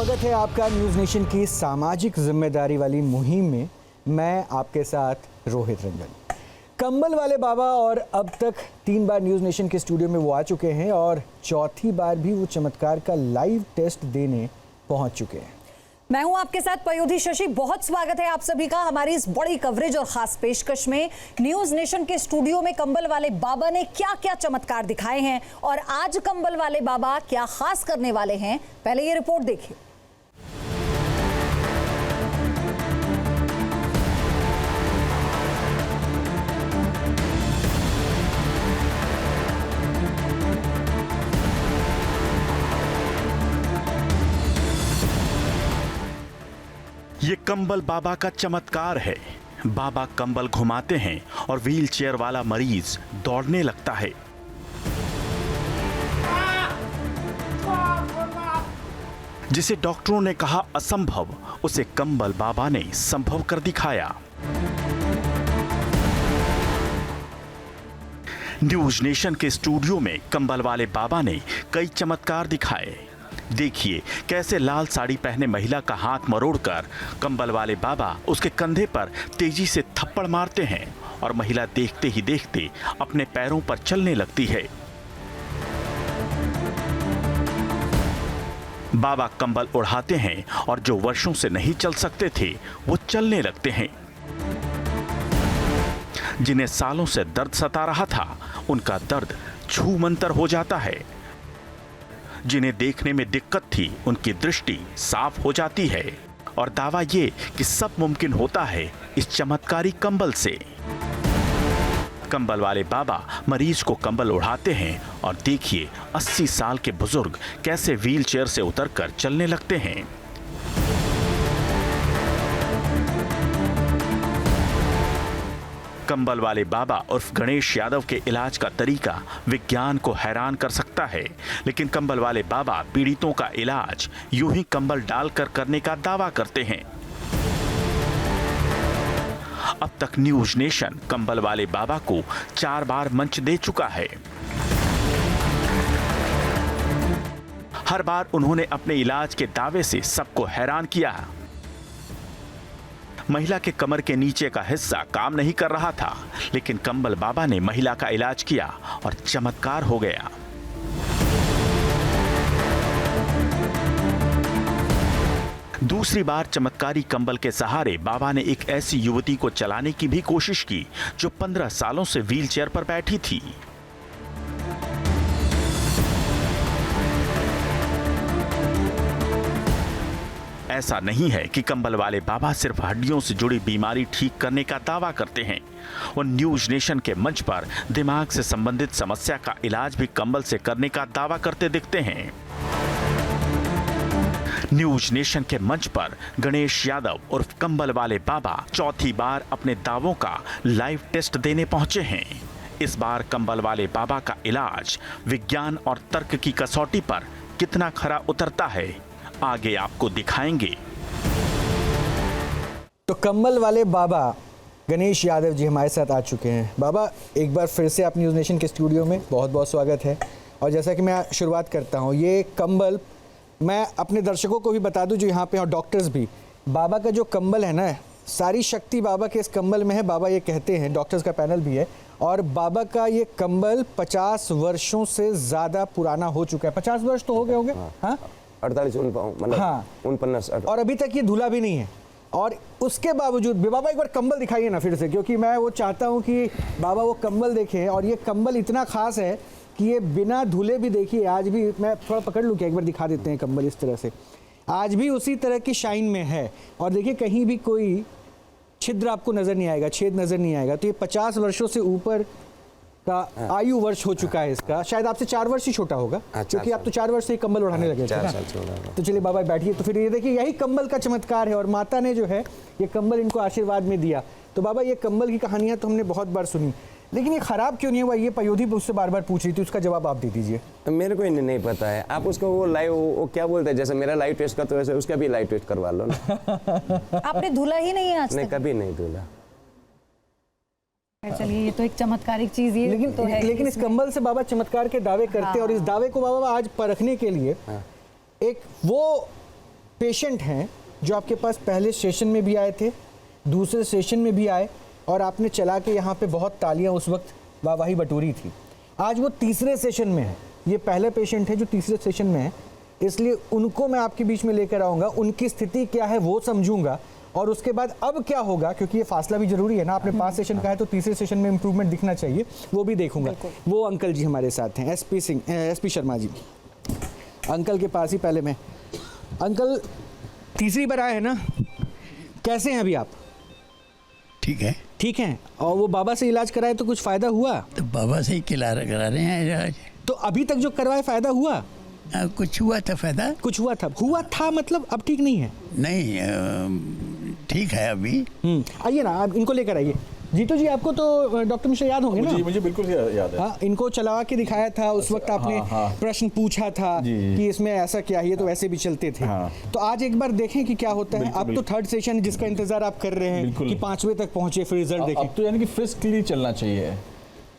स्वागत है आपका न्यूज़ नेशन की सामाजिक जिम्मेदारी वाली मुहिम में। मैं आपके साथ रोहित रंजन। कंबल वाले बाबा और अब तक 3 बार न्यूज़ नेशन के स्टूडियो में वो आ चुके हैं और चौथी बार भी वो चमत्कार का लाइव टेस्ट देने पहुंच चुके हैं। मैं हूं आपके साथ पयोधी शशि। बहुत स्वागत है आप सभी का हमारी इस बड़ी कवरेज और खास पेशकश में। न्यूज़ नेशन के स्टूडियो में कंबल वाले बाबा ने क्या क्या चमत्कार दिखाए हैं और आज कंबल वाले बाबा क्या खास करने वाले हैं, पहले ये रिपोर्ट देखिए। ये कंबल बाबा का चमत्कार है। बाबा कंबल घुमाते हैं और व्हील चेयर वाला मरीज दौड़ने लगता है। जिसे डॉक्टरों ने कहा असंभव, उसे कंबल बाबा ने संभव कर दिखाया। न्यूज़ नेशन के स्टूडियो में कंबल वाले बाबा ने कई चमत्कार दिखाए। देखिए कैसे लाल साड़ी पहने महिला का हाथ मरोड़कर कंबल वाले बाबा उसके कंधे पर तेजी से थप्पड़ मारते हैं और महिला देखते ही देखते अपने पैरों पर चलने लगती है। बाबा कंबल उड़ाते हैं और जो वर्षों से नहीं चल सकते थे वो चलने लगते हैं। जिन्हें सालों से दर्द सता रहा था उनका दर्द छूमंतर हो जाता है। जिन्हें देखने में दिक्कत थी उनकी दृष्टि साफ हो जाती है और दावा ये कि सब मुमकिन होता है इस चमत्कारी कंबल से। कंबल वाले बाबा मरीज को कंबल उड़ाते हैं और देखिए 80 साल के बुजुर्ग कैसे व्हील चेयर से उतरकर चलने लगते हैं। कंबल वाले बाबा उर्फ गणेश यादव के इलाज का तरीका विज्ञान को हैरान कर सकता है, लेकिन कंबल वाले बाबा पीड़ितों का इलाज यूं ही कंबल डालकर करने का दावा करते हैं। अब तक न्यूज़ नेशन कंबल वाले बाबा को 4 बार मंच दे चुका है। हर बार उन्होंने अपने इलाज के दावे से सबको हैरान किया। महिला के कमर के नीचे का हिस्सा काम नहीं कर रहा था, लेकिन कंबल बाबा ने महिला का इलाज किया और चमत्कार हो गया। दूसरी बार चमत्कारी कंबल के सहारे बाबा ने एक ऐसी युवती को चलाने की भी कोशिश की जो 15 सालों से व्हील चेयर पर बैठी थी। ऐसा नहीं है कि कंबल वाले बाबा सिर्फ हड्डियों से जुड़ी बीमारी ठीक करने का दावा करते हैं। वो न्यूज़ नेशन के मंच पर दिमाग से संबंधित समस्या का इलाज भी कंबल से करने का दावा करते दिखते हैं। न्यूज़ नेशन के मंच पर गणेश यादव उर्फ कंबल वाले बाबा चौथी बार अपने दावों का लाइव टेस्ट देने पहुंचे हैं। इस बार कंबल वाले बाबा का इलाज विज्ञान और तर्क की कसौटी पर कितना खरा उतरता है, आगे आपको दिखाएंगे। तो कंबल वाले बाबा गणेश यादव जी हमारे साथ आ चुके हैं। बाबा एक बार फिर से आप न्यूज़ नेशन के स्टूडियो में बहुत बहुत स्वागत है। और जैसा कि मैं शुरुआत करता हूं, ये कंबल मैं अपने दर्शकों को भी बता दूं जो यहाँ पे और डॉक्टर्स भी, बाबा का जो कंबल है ना, सारी शक्ति बाबा के इस कंबल में है। बाबा ये कहते हैं, डॉक्टर्स का पैनल भी है, और बाबा का ये कंबल 50 वर्षों से ज़्यादा पुराना हो चुका है। 50 वर्ष तो हो गए होंगे। हाँ 48 मतलब हाँ 49 और अभी तक ये धुला भी नहीं है। और उसके बावजूद बाबा एक बार कंबल दिखाइए ना फिर से, क्योंकि मैं वो चाहता हूँ कि बाबा वो कंबल देखें। और ये कंबल इतना खास है कि ये बिना धुले भी, देखिए आज भी, मैं थोड़ा पकड़ लूँ क्या, एक बार दिखा देते हैं कंबल इस तरह से, आज भी उसी तरह की शाइन में है। और देखिए कहीं भी कोई छिद्र आपको नज़र नहीं आएगा, छेद नज़र नहीं आएगा। तो ये 50 वर्षों से ऊपर का आयु वर्ष हो चुका है इसका। शायद आपसे 4 वर्ष ही छोटा होगा, क्योंकि आप तो 4 वर्ष से ही कंबल उड़ाने लगे थे ना। तो चलिए बाबा बैठिए। तो फिर ये देखिए यही कंबल का चमत्कार है और माता ने जो है ये कंबल इनको आशीर्वाद में दिया। तो बाबा ये कंबल की कहानियां तो हमने बहुत बार सुनी, लेकिन ये खराब क्यों नहीं हुआ, ये पयोधी उससे बार बार पूछ रही थी, उसका जवाब आप दे दीजिए। मेरे को नहीं पता है। आप उसको वो लाइव वो क्या बोलते हैं, जैसे मेरा लाइव टेस्ट का, तो वैसे उसका भी लाइव टेस्ट करवा लो ना। आपने धुला ही नहीं है आज नहीं, तक? कभी नहीं धुला। चलिए ये तो एक चमत्कारिक चीज है, लेकिन तो है। लेकिन इस कंबल से बाबा चमत्कार के दावे करते हैं। और इस दावे को बाबा आज परखने के लिए एक वो पेशेंट हैं जो आपके पास पहले सेशन में भी आए थे, दूसरे सेशन में भी आए और आपने चला के यहाँ पे बहुत तालियां उस वक्त वाहवाही बटोरी थी। आज वो तीसरे सेशन में है। ये पहले पेशेंट है जो तीसरे सेशन में है, इसलिए उनको मैं आपके बीच में लेकर आऊँगा, उनकी स्थिति क्या है वो समझूंगा और उसके बाद अब क्या होगा, क्योंकि ये फासला भी जरूरी है ना। आपने 5 सेशन कहा है तो तीसरे सेशन में इंप्रूवमेंट दिखना चाहिए, वो भी देखूंगा। वो अंकल जी हमारे साथ हैं, एसपी शर्मा जी। अंकल के पास ही पहले मैं। अंकल तीसरी बार आए हैं ना, कैसे हैं अभी आप? ठीक है। ठीक हैं। और वो बाबा से इलाज कराए तो कुछ फ़ायदा हुआ? तो बाबा से ही करा रहे हैं इलाज। तो अभी तक जो करवाए फ़ायदा हुआ? कुछ हुआ था फायदा। कुछ हुआ था मतलब अब ठीक नहीं है? नहीं, ठीक है अभी। आइए ना, आप इनको लेकर आइए। जीतू जी, आपको तो डॉक्टर मिश्रा याद होंगे ना? मुझे बिल्कुल याद है। हाँ, इनको चला के दिखाया था उस वक्त, आपने प्रश्न पूछा था कि इसमें ऐसा क्या है, ये तो वैसे भी चलते थे। तो आज एक बार देखें कि क्या होता है। अब तो थर्ड सेशन जिसका इंतजार आप कर रहे हैं कि 5वें तक पहुंचे, फिर रिजल्ट देखें। अब तो यानी कि फ्रिस्कली चलना चाहिए।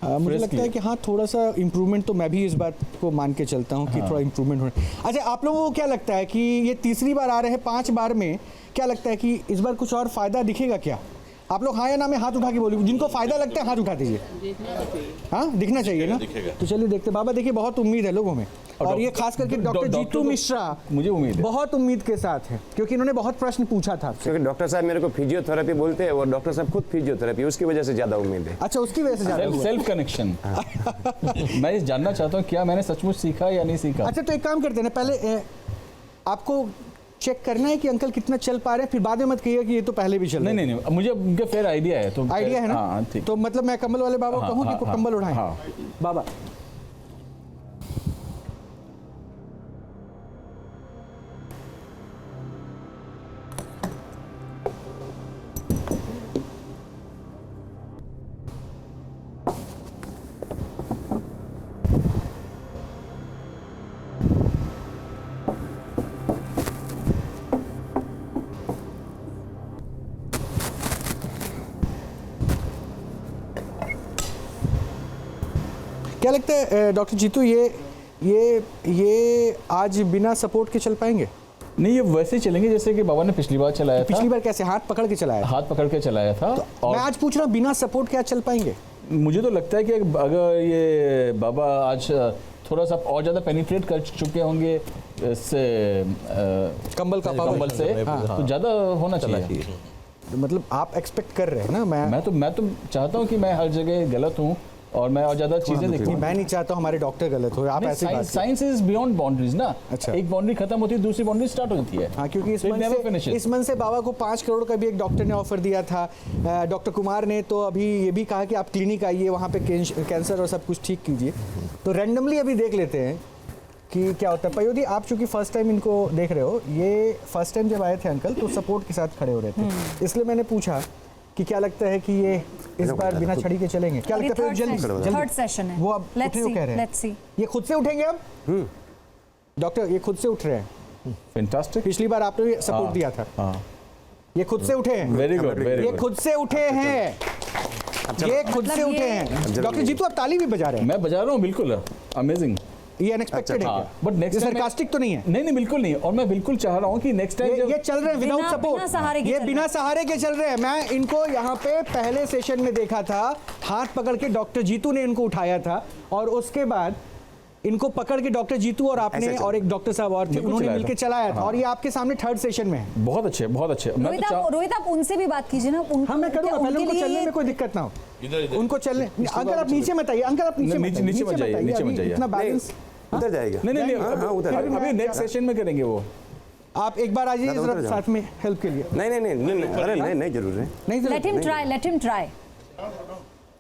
मुझे लगता है कि हाँ, थोड़ा सा इम्प्रूवमेंट तो मैं भी इस बात को मान के चलता हूँ कि थोड़ा इम्प्रूवमेंट होना। अच्छा, आप लोगों को क्या लगता है कि ये तीसरी बार आ रहे हैं, 5 बार में क्या लगता है कि इस बार कुछ और फायदा दिखेगा क्या? आप लोग हाँ या ना में हाथ उठा के बोलिए, जिनको फायदा लगता है हाथ उठा दीजिए। हाँ, दिखना चाहिए ना। तो चलिए देखते। बाबा देखिए, बहुत उम्मीद है लोगों में, और ये खास करके डॉक्टर जीतू मिश्रा मुझे उम्मीद है, बहुत उम्मीद के साथ है, क्योंकि इन्होंने बहुत प्रश्न पूछा था। क्योंकि डॉक्टर साहब मेरे को फिजियोथेरेपी बोलते हैं और डॉक्टर साहब खुद फिजियोथेरेपी, उसकी वजह से ज्यादा उम्मीद है। अच्छा, उसकी वजह से ज्यादा सेल्फ कनेक्शन। मैं ये जानना चाहता हूँ क्या मैंने सचमुच सीखा या नहीं सीखा। अच्छा, तो एक काम करते हैं ना, पहले आपको चेक करना है कि अंकल कितना चल पा रहे हैं, फिर बाद में मत कहिए कि ये तो पहले भी चल रहे हैं। नहीं, मुझे उनका फेयर आइडिया है। तो आइडिया है ना? हाँ, ठीक। तो मतलब मैं कंबल वाले बाबा कहूँ कि कंबल उठाएं? बाबा क्या लगता है डॉक्टर जीतू, ये आज बिना सपोर्ट के चल पाएंगे? नहीं, ये वैसे चलेंगे जैसे कि बाबा ने पिछली बार चलाया था। पिछली बार कैसे? हाथ पकड़ के चलाया? हाथ पकड़ के चलाया था। तो मैं आज पूछ रहा हूँ, बिना सपोर्ट क्या चल पाएंगे? मुझे तो लगता है कि अगर ये बाबा आज थोड़ा सा और ज़्यादा पेनिट्रेट कर चुके होंगे इससे कंबल से, तो ज़्यादा होना चाहिए। मतलब आप एक्सपेक्ट कर रहे हैं ना? मैं तो चाहता हूँ कि मैं हर जगह गलत हूँ और मैं और ज्यादा चीजें देखूं। मैं नहीं चाहता हमारे डॉक्टर गलत हो। आप ऐसे बात, साइंस इज बियॉन्ड बाउंड्रीज ना। अच्छा। एक बाउंड्री खत्म होती है, दूसरी बाउंड्री स्टार्ट होती है। हाँ, क्योंकि इस मन से बाबा को 5 करोड़ का भी एक डॉक्टर ने ऑफर दिया था, डॉक्टर कुमार ने। तो अभी ये भी कहा कि आप क्लिनिक आइए, वहाँ पे कैंसर और सब कुछ ठीक कीजिए। तो रैंडमली अभी देख लेते हैं कि क्या होता है। पयोधी, आप चूंकि फर्स्ट टाइम इनको देख रहे हो, ये फर्स्ट टाइम जब आए थे अंकल तो सपोर्ट के साथ खड़े हो रहे थे, इसलिए मैंने पूछा कि क्या लगता है कि ये इस बार बिना छड़ी के चलेंगे? क्या लगता है? जल्दी थर्ड सेशन है वो अब उठे कह रहे हैं। ये खुद से उठेंगे अब? डॉक्टर, ये खुद से उठ रहे हैं। फैंटास्टिक। पिछली बार आपने भी सपोर्ट दिया था। ये खुद से उठे हैं। Very good, very good. ये खुद से उठे हैं। ये खुद से उठे हैं। डॉक्टर जीतू, आप ताली भी बजा रहे हैं? मैं बजा रहा हूँ, बिल्कुल अमेजिंग। ये अनएक्सपेक्टेड है क्या? बट नेक्स्ट सरकास्टिक तो नहीं है? नहीं, बिल्कुल नहीं। और मैं बिल्कुल चाह रहा हूँ कि नेक्स्ट टाइम ये चल रहे हैं विदाउट सपोर्ट, ये बिना सहारे के चल रहे हैं। मैं इनको यहाँ पे पहले सेशन में देखा था, हाथ पकड़ के डॉक्टर जीतू ने इनको उठाया था, और उसके बाद इनको पकड़ के डॉक्टर जीतू और आपने और एक डॉक्टर साहब और थे, उन्होंने मिलकर चलाया था। और ये आपके सामने थर्ड सेशन में है। बहुत अच्छे, बहुत अच्छे। रोहित, आप उनसे भी बात कीजिए ना। हाँ, मैं करूँगा। पहले उनको चलने में कोई दिक्कत ना हो, उनको चलने। अंकल आप नीचे मत आइए, अंकल आप नीचे मत जाइए। इतना बैलेंस उधर जाएगा। नहीं, अभी नेक्स्ट सेशन में करेंगे वो। आप एक बार आ जाइए जरा साथ में हेल्प के लिए। नहीं, अरे नहीं जरूर है। नहीं, लेट हिम ट्राई।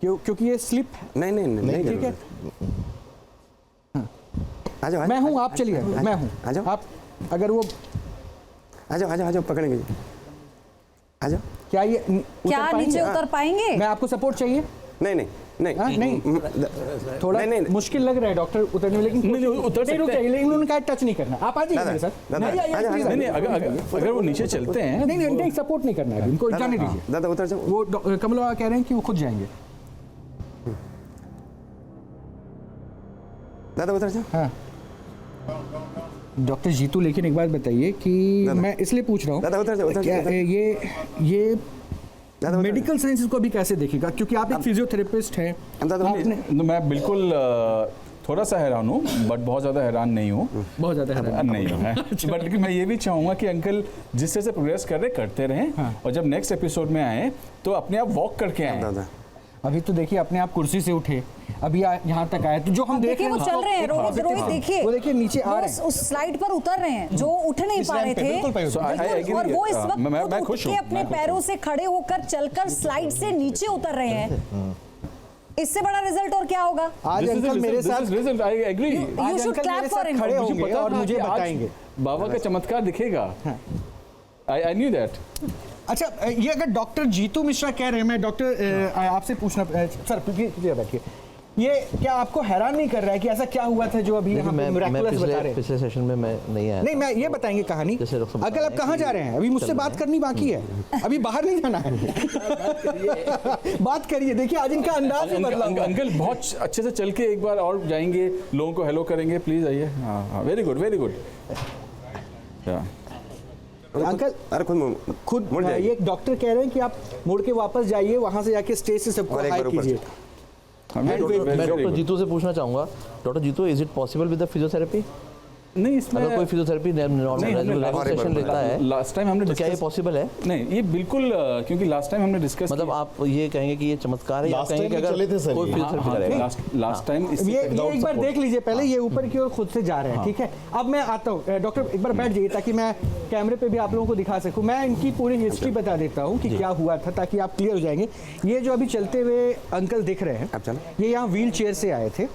क्योंकि ये स्लिप है। नहीं, ठीक है। आ जाओ। मैं हूँ, आप चलिए। मैं हूँ, आ जाओ। आप अगर वो आ जाओ पकड़ेंगे। आ जाओ। क्या ये नीचे उतर पाएंगे? मैं आपको सपोर्ट चाहिए? नहीं थोड़ा मुश्किल लग रहा है डॉक्टर उतरने में, लेकिन नहीं उतर सकते हैं, लेकिन उन्होंने कहा टच नहीं करना। आप आ जाइए मेरे साथ। नहीं, अगर वो नीचे चलते हैं। नहीं, सपोर्ट नहीं करना है, इनको जाने दीजिए। दादा उतर जाओ। वो कमल बाबा कह रहे हैं कि वो खुद जाएंगे। दादा उतर जाओ। हाँ, डॉक्टर जीतू, लेकिन एक बात बताइए कि मैं इसलिए पूछ रहा दादा, उधर से, उधर हूँ से, क्या उधर से। ये दादा, मेडिकल साइंस को भी कैसे देखेगा, क्योंकि आप एक फिजियोथेरेपिस्ट हैं। दादा, आपने तो मैं बिल्कुल थोड़ा सा हैरान हूँ, बट बहुत ज़्यादा हैरान नहीं हूँ। बहुत ज़्यादा हैरान नहीं है, बट लेकिन मैं ये भी चाहूँगा कि अंकल जिस तरह से प्रोग्रेस कर रहे करते रहें, और जब नेक्स्ट एपिसोड में आए तो अपने आप वॉक करके आए। दादा अभी तो देखिए अपने आप कुर्सी से उठे, अभी यहाँ तक आए, तो जो हम देख देखिए रहे वो हैं चल रहे हैं, रोहित देखिए वो देखिए नीचे आ वो रहे हैं। उस स्लाइड पर उतर रहे हैं जो उठ नहीं इस पा रहे रैंप पे, थे। बिल्कुल पयोधी। So, I बिल्कुल, agree, और वो इस वक्त मैं खुद उठ खुश के हूँ, अपने मैं खुश पैरों हूँ। से खड़े होकर चलकर स्लाइड से नीचे उतर रहे हैं। इससे बड़ा रिजल्ट और क्या होगा? आज अंकल मेरे साथ रिजल्ट, आई एग्री। You आज should अंकल clap मेरे for साथ him. खड़े मुझे होंगे पता और था मुझे कि आज बताएंगे। बाबा का चमत्कार दिखेगा। I knew that. अच्छा, ये अगर डॉक्टर जीतू मिश्रा कह रहे हैं, मैं डॉक्टर आपसे पूछना सर प्लीज बैठिए, ये क्या आपको हैरान नहीं कर रहा है कि ऐसा क्या हुआ था जो अभी यहाँ पे मिराकुलस बता रहे हैं? पिछले सेशन में मैं नहीं आया। नहीं, मैं ये बताएंगे कहानी। जैसे डॉक्टर बता अंकल रहे आप हैं कहाँ कि जा रहे हैं? अभी मुझसे चल बात रहे करनी बाकी है, अभी बाहर नहीं जाना है। बात करिए, देखिए आज इनका अंदाज ही बदला हुआ है। अंकल बहुत अच्छे से चल के एक बार और जाएंगे, लोगों को हेलो करेंगे, प्लीज आइए। हाँ, very good, very good. Uncle अरे खुद मुड़ जाइए। ये डॉक्टर कह रहे हैं कि आप मुड़ के वापस जाइए, वहां से जाके स्टेज से सबको और एक हाई बार ऊपर कीजिए। मैं डॉक्टर जीतू से पूछना चाहूंगा, doctor Jeetu, is it possible with the physiotherapy? नहीं, इसमें अगर कोई फिजियोथेरेपी नॉर्मल सेशन लेता है लास्ट टाइम हमने तो क्या ये discuss- पॉसिबल है? नहीं, ये बिल्कुल क्योंकि लास्ट टाइम हमने डिस्कस मतलब आप ये कहेंगे कि ये चमत्कार है, या कहेंगे कि अगर कोई फिजियोथेरेपी करेगा? लास्ट टाइम ये एक बार देख लीजिए पहले, ये ऊपर की ओर खुद से जा रहे हैं, ठीक है? अब मैं आता हूँ डॉक्टर, एक बार बैठ जाइए ताकि मैं कैमरे पे भी आप लोगों को दिखा सकूं। मैं इनकी पूरी हिस्ट्री बता देता हूँ कि क्या हुआ था, ताकि आप क्लियर हो जाएंगे। ये जो अभी चलते हुए अंकल दिख रहे अब चलो। हैं, ये यहाँ व्हील चेयर से आए थे।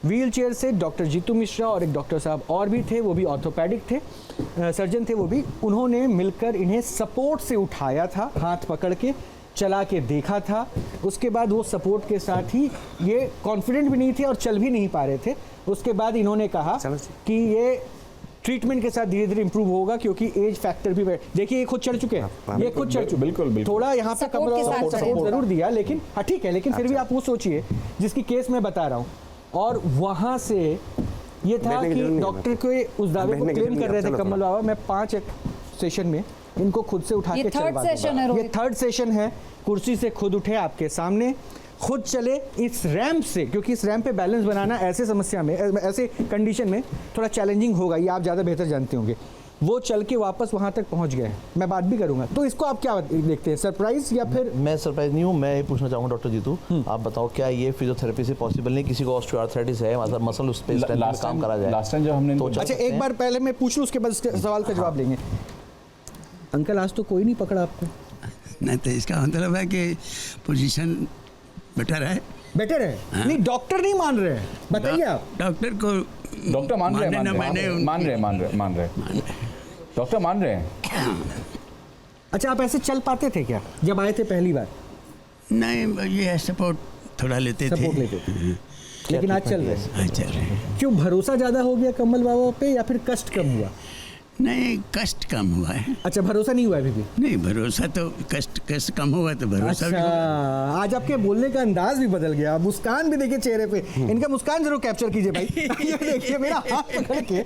व्हील चेयर से डॉक्टर जीतू मिश्रा और एक डॉक्टर साहब और भी थे, वो भी ऑर्थोपेडिक थे, सर्जन थे वो भी। उन्होंने मिलकर इन्हें सपोर्ट से उठाया था, हाथ पकड़ के चला के देखा था। उसके बाद वो सपोर्ट के साथ ही ये कॉन्फिडेंट भी नहीं थे और चल भी नहीं पा रहे थे। उसके बाद इन्होंने कहा चलो। कि ये ट्रीटमेंट के साथ धीरे धीरे इंप्रूव होगा, क्योंकि एज फैक्टर भी देखिए, ये खुद चढ़ चुके हैं, ये खुद चढ़ चुके हैं। बिल्कुल। थोड़ा यहाँ पे Support के साथ चढ़े। सपोर्ट जरूर दिया, लेकिन हाँ ठीक है, लेकिन फिर भी आप वो सोचिए जिसकी केस मैं बता रहा हूँ। और वहाँ से ये था बैठने की कि जरूरत नहीं है। डॉक्टर के उस दावे को बैठने की क्लेम जरूरत कर रहे थे नहीं है, कमल बाबा, मैं 5 सेशन में इनको खुद से उठा ये के third चलवा session है, दूंगा। ये रोहित। 3rd सेशन है। कुर्सी से खुद उठे आपके सामने, खुद चले इस रैंप से, क्योंकि इस रैंप पे बैलेंस बनाना ऐसे समस्या में, ऐसे कंडीशन में थोड़ा चैलेंजिंग होगा, ये आप ज़्यादा बेहतर जानते होंगे। वो चल के वापस वहाँ तक पहुँच गए। मैं बात भी करूँगा, तो इसको आप क्या देखते हैं, सरप्राइज या फिर? मैं सरप्राइज नहीं हूँ। मैं ये पूछना चाहूँगा डॉक्टर जीतू, आप बताओ क्या ये फिजियोथेरेपी से पॉसिबल नहीं? किसी को ऑस्टियोआर्थराइटिस है, मतलब मसल उस पे स्ट्रेंथ में काम करा जाए? लास्ट टाइम जब हमने तो अच्छा, एक बार पहले मैं पूछ लूँ, उसके बाद इसके सवाल का जवाब लेंगे। अंकल आज तो कोई नहीं पकड़ा आपको? नहीं तो इसका मतलब है कि पोजीशन बेटर है। बेटर है? नहीं, डॉक्टर नहीं मान रहे हैं, बताइए आप। डॉक्टर को डॉक्टर मान रहे हैं, मान रहे हैं, डॉक्टर मान रहे हैं। अच्छा, आप ऐसे चल पाते थे क्या जब आए थे पहली बार? नहीं, ये सपोर्ट थोड़ा लेते थे। सपोर्ट लेते थे, लेकिन आज चल रहे हैं। हाँ, चल रहे हैं। क्यों, भरोसा ज्यादा हो गया कमल बाबा पे या फिर कष्ट कम हुआ? नहीं, कष्ट कम हुआ है। अच्छा, भरोसा नहीं हुआ अभी भी? नहीं, भरोसा तो कष्ट कम हुआ तो भरोसा भी अच्छा, हुआ। आज आपके बोलने का अंदाज भी बदल गया, मुस्कान भी देखिए चेहरे पे। इनका मुस्कान जरूर कैप्चर कीजिए भाई। ये देखिए मेरा हाथ पकड़ के।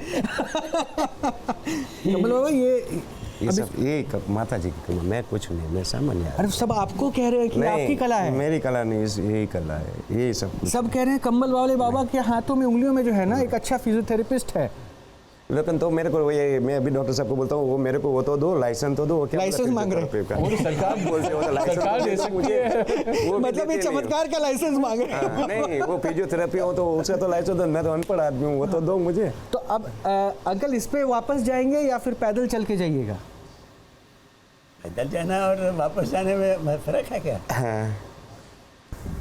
कमल बाबा, ये सब ये माता जी की कला, मैं कुछ नहीं, मैं सामान्य आदमी। अरे सब आपको कह रहे हैं कि नहीं, आपकी कला है। मेरी कला नहीं, यही कला है, यही सब कुछ। सब कह रहे हैं कमल वाले बाबा के हाथों में, उंगलियों में जो है ना, एक अच्छा फिजियोथेरेपिस्ट है। लेकिन तो मेरे को ये, मैं अभी डॉक्टर साहब को बोलता हूँ, वो मेरे को वो तो दो, लाइसेंस तो दो। वो क्या लाइसेंस मांग रहे हैं। वो तो सरकार बोलते हो, लाइसेंस सरकार तो दे दो सकती मुझे। है। वो भी मतलब ये देते नहीं। चमत्कार का लाइसेंस मांग रहे हैं। हाँ, नहीं, वो फिजियोथेरेपी हो तो उससे तो लाइसेंस दो, मैं तो अनपढ़ आदमी हूँ, वो तो दो मुझे। तो अब अंकल इस पे वापस जाएंगे या फिर पैदल चल के जाइएगा? पैदल जाना और वापस जाने में फर्क है क्या? हाँ,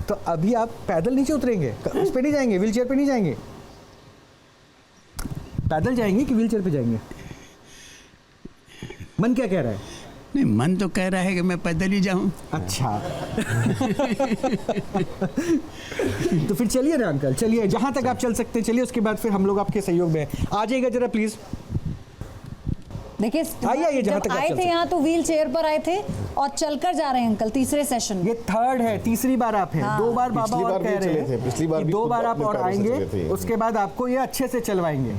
तो अभी आप पैदल नीचे उतरेंगे, उस पे नहीं जाएंगे, व्हीलचेयर पे नहीं जाएंगे? पैदल जाएंगे कि व्हीलचेयर पे जाएंगे? मन क्या कह रहा है? नहीं, मन तो कह रहा है कि मैं पैदल ही जाऊं। अच्छा। तो फिर चलिए ना अंकल, चलिए जहां तक आप चल सकते हैं चलिए, उसके बाद फिर हम लोग आपके सहयोग में हैं। आ जाइएगा जरा प्लीज। देखिए आइए, जहाँ जब तक आप आए चल थे सकते। यहाँ तो व्हील चेयर पर आए थे और चलकर जा रहे हैं अंकल तीसरे सेशन में। ये थर्ड है, तीसरी बार आप हैं। 2 बार बाबा पिछली और बार कह भी रहे चले थे, हैं पिछली बार कि भी 2 खुद बार आप अपने और पैरों से आएंगे, चले थे। उसके बाद आपको ये अच्छे से चलवाएंगे।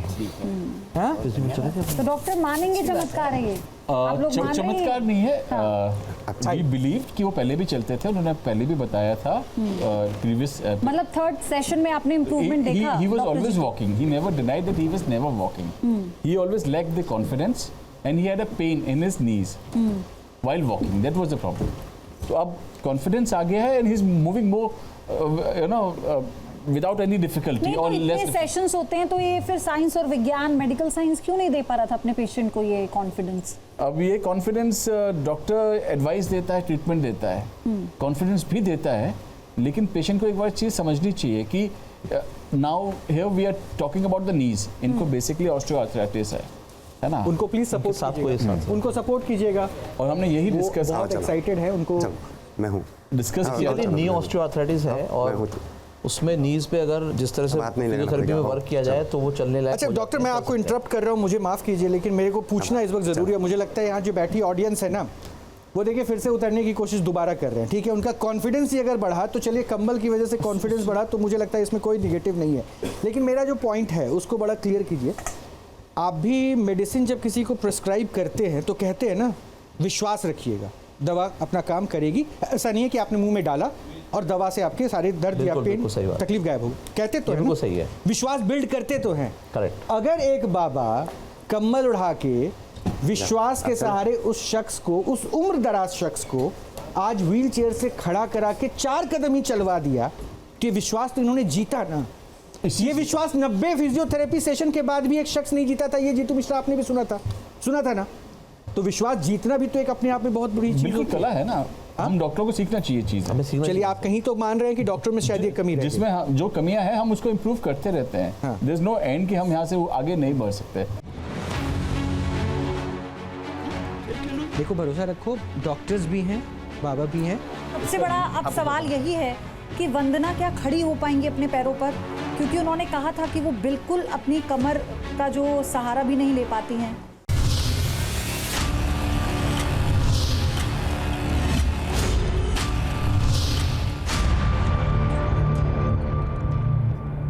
हाँ? तो डॉक्टर मानेंगे चमत्कार है ये? आप लोग मान रहे हैं? चमत्कार नहीं है। वी बिलीव कि वो पहले भी चलते थे, उन्होंने पहले भी बताया था प्रीवियस। मतलब थर्ड सेशन में आपने इम्प्रूवमेंट देखा? He was डॉक्टर always जी? walking. He never denied that he was never walking. He always lacked the confidence and he had a pain in his knees while walking. That was the problem. तो अब confidence आ गया है and he's moving more, without any difficulty नहीं or तो less. इतने sessions होते हैं तो ये फिर साइंस और विज्ञान मेडिकल साइंस क्यों नहीं दे पा रहा था अपने पेशेंट को ये कॉन्फिडेंस? अब ये कॉन्फिडेंस डॉक्टर एडवाइस देता है, ट्रीटमेंट देता है, कॉन्फिडेंस भी देता है, लेकिन पेशेंट को एक बार चीज़ समझनी चाहिए कि now here we are talking about the knees. इनको बेसिकली ऑस्टियोआर्थराइटिस है ना। उनको प्लीज सपोर्ट साथ को ये साथ से। उनको सपोर्ट कीजिएगा। और हमने यही वो डिस्कस बहुत एक्साइटेड है, उनको मैं हूँ। डिस्कस किया यदि नी ऑस्टियोआर्थराइटिस है और उसमें नीज पे अगर जिस तरह से बात नहीं लेना फिजियोथेरेपी में पड़ेगा। वर्क किया जाए तो वो चलने लायक अच्छा हो डॉक्टर, जाते मैं हैं, आपको कर सकते हैं। इंटरप्ट कर रहा हूँ, मुझे माफ़ कीजिए, लेकिन मेरे को पूछना इस वक्त ज़रूरी है। मुझे लगता है यहाँ जो बैठी ऑडियंस है ना, वो देखिए फिर से उतरने की कोशिश दोबारा कर रहे हैं। ठीक है, उनका कॉन्फिडेंस ही अगर बढ़ा तो चलिए, कंबल की वजह से कॉन्फिडेंस बढ़ा तो मुझे लगता है इसमें कोई निगेटिव नहीं है। लेकिन मेरा जो पॉइंट है उसको बड़ा क्लियर कीजिए। आप भी मेडिसिन जब किसी को प्रिस्क्राइब करते हैं तो कहते हैं ना, विश्वास रखिएगा, दवा अपना काम करेगी। ऐसा नहीं है कि आपने मुंह में डाला और दवा से आपके सारे दर्द या बिल्कुल, पेन बिल्कुल सही बात। तकलीफ गायब हो गई। कहते तो है बिल्कुल ना, सही है। विश्वास बिल्ड करते तो हैं। करेक्ट। अगर एक बाबा कम्बल उड़ा के विश्वास के सहारे उस शख्स को, उस उम्र दराज शख्स को आज व्हील चेयर से खड़ा करा के 4 कदम ही चलवा दिया, कि विश्वास तो इन्होंने जीता ना। ये विश्वास 90 फिजियोथेरेपी सेशन के बाद भी एक शख्स नहीं जीता था। ये जीतू मिश्रा आपने भी सुना था ना। तो विश्वास जीतना भी तो एक अपने आप में बहुत बड़ी चीज बिल्कुल होती है। कला है ना, हम डॉक्टरों को सीखना चाहिए चीज़। हमें सीखना चलिए, आप कहीं तो मान रहे हैं कि डॉक्टर में शायद ये कमी रही जिसमें जो कमियां हैं हम उसको इम्प्रूव करते रहते हैं। हाँ। देयर इज नो एंड कि हम यहाँ से आगे नहीं बढ़ सकते। देखो, भरोसा रखो, डॉक्टर्स भी हैं, बाबा भी हैं। सबसे बड़ा अब सवाल यही है कि वंदना क्या खड़ी हो पाएंगी अपने पैरों पर? क्योंकि उन्होंने कहा था कि वो बिल्कुल अपनी कमर का जो सहारा भी नहीं ले पाती हैं।